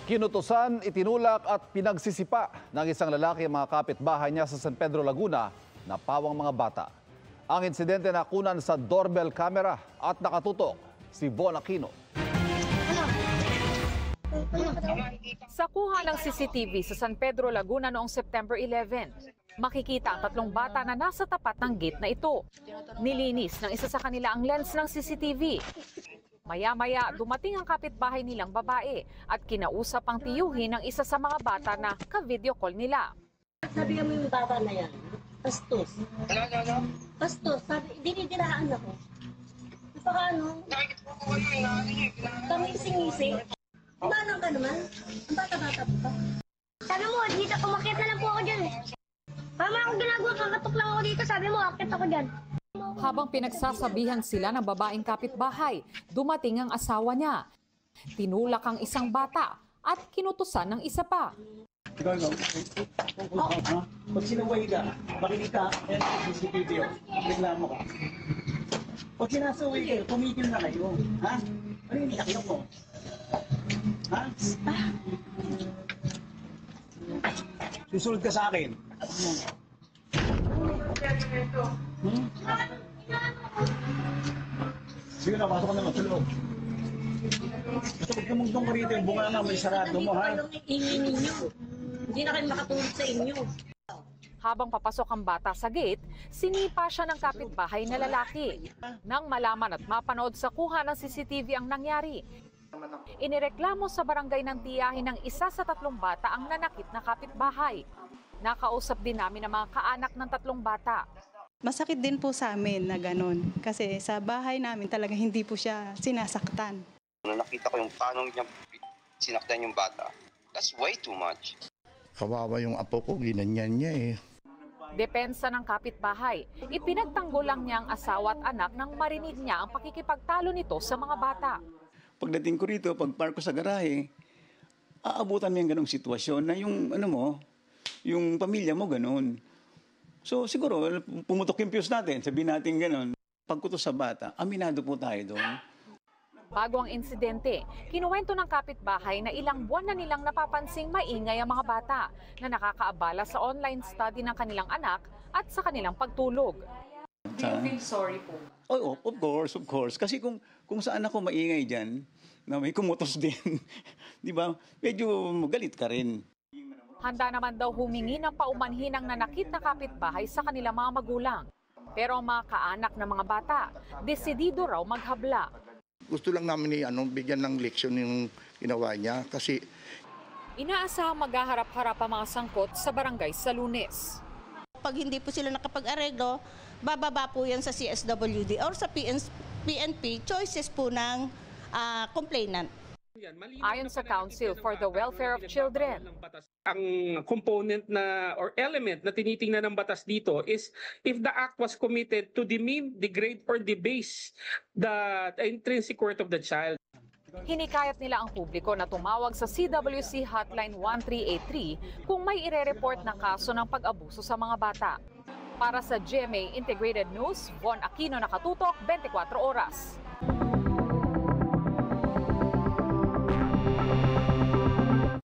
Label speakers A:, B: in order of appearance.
A: Kinutusan, itinulak at pinagsisipa ng isang lalaki ang mga kapitbahay niya sa San Pedro, Laguna na pawang mga bata. Ang insidente nakunan sa doorbell camera at nakatutok si Von Aquino.
B: Sa kuha ng CCTV sa San Pedro, Laguna noong September 11, makikita ang tatlong bata na nasa tapat ng gate na ito. Nilinis ng isa sa kanila ang lens ng CCTV. Maya-maya, dumating ang kapitbahay nilang babae at kinausap ang tiyuhin ng isa sa mga bata na ka-video call nila.
C: Sabi mo yung bata na yan, pastos. Ano? Pastos, sabi, dinidirahan ako. Baka ano? Kamising-ising. Manang ka naman? Ang bata-bata po ka.
D: Sabi mo, dito, umakit na lang po ako dyan. Mama, akong ginagawa, kakatok lang ako dito. Sabi mo, akit ako dyan.
B: Habang pinagsasabihan sila ng babaeng kapitbahay, dumating ang asawa niya. Tinulak ang isang bata at kinutusan ng isa pa.
E: Ikaw, pag sinaway ka, makinig ka, yan ang CCTV, reklamo ka. Pag sinasaway kayo, tumigil na kayo. Ha? Ano yung iyak mo? Ha? Susunod ka sa akin. Sige na, pasok ka naman sa loob. Gusto ko kumugtong ka rito, yung bunga nga may sarado mo, ha?
C: Hindi na kayo makatulog sa inyo.
B: Habang papasok ang bata sa gate, sinipa siya ng kapitbahay na lalaki. Nang malaman at mapanood sa kuha ng CCTV ang nangyari, inireklamo sa barangay ng tiyahin ng isa sa tatlong bata ang nanakit na kapitbahay. Nakausap din namin ang mga kaanak ng tatlong bata.
F: Masakit din po sa amin na ganun. Kasi sa bahay namin talaga hindi po siya sinasaktan.
G: Nakita ko yung paano niya sinaktan yung bata. That's way too much.
H: Kawawa yung apo ko, ginanyan niya eh.
B: Depensa ng kapitbahay, ipinagtanggol lang niya ang asawa at anak nang marinig niya ang pakikipagtalo nito sa mga bata.
E: Pagdating ko rito, pag-park ko sa garahe, aabutan mo yung ganong sitwasyon na yung, yung pamilya mo ganon. So siguro, pumutok yung fuse natin, sabihin natin ganon. Pagkutos sa bata, aminado po tayo doon.
B: Bago ang insidente, kinuwento ng kapitbahay na ilang buwan na nilang napapansing maingay ang mga bata na nakakaabala sa online study ng kanilang anak at sa kanilang pagtulog. Do you feel sorry po?
E: Oh, of course. Kasi kung saan ako maingay dyan, na may kumutos din, di ba, medyo magalit ka rin.
B: Handa naman daw humingi ng paumanhin ng nanakit na kapitbahay sa kanilang mga magulang. Pero ang mga kaanak ng mga bata, desidido raw maghabla.
H: Gusto lang namin bigyan ng leksyon yung ginawa niya kasi
B: Inaasahang maghaharap-harap ang mga sangkot sa barangay sa Lunes.
I: Pag hindi po sila nakapag-areglo, bababa po yan sa CSWD or sa PNP, choices po ng complainant.
B: Ayon sa Council for the Welfare of Children,
J: ang component na or element na tinitingnan ng batas dito is if the act was committed to demean, degrade, or debase the intrinsic worth of the child.
B: hinikayat nila ang publiko na tumawag sa CWC Hotline 1383 kung may ire-report na kaso ng pag-abuso sa mga bata. Para sa GMA Integrated News, Von Aquino, nakatutok, 24 oras.